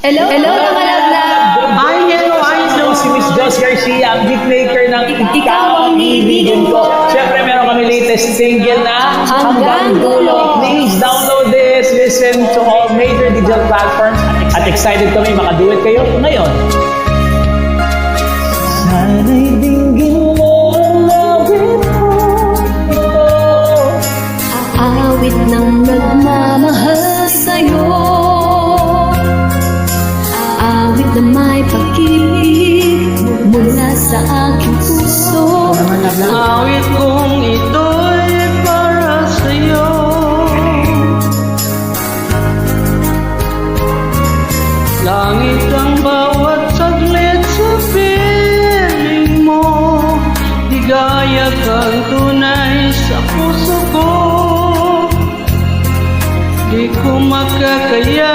Hello mga love. Hello, si Miss Joss Garcia, ang hitmaker ng Ikaw ang Ibigin Ko. Siyempre, meron kami latest single na Hanggang Dulo. Please download this, listen to all major digital platforms. At excited kami makaduet kayo ngayon. Sana'y dinggin mo ang awit ko. Awit ng nagmamahal sa'yo. Awit na may pag-ibig mula sa aking puso. Awit kong ito'y para sa'yo. Langit ang bawat saglit sa piling mo. Ligaya kang tunay sa puso ko. Di ko makakaya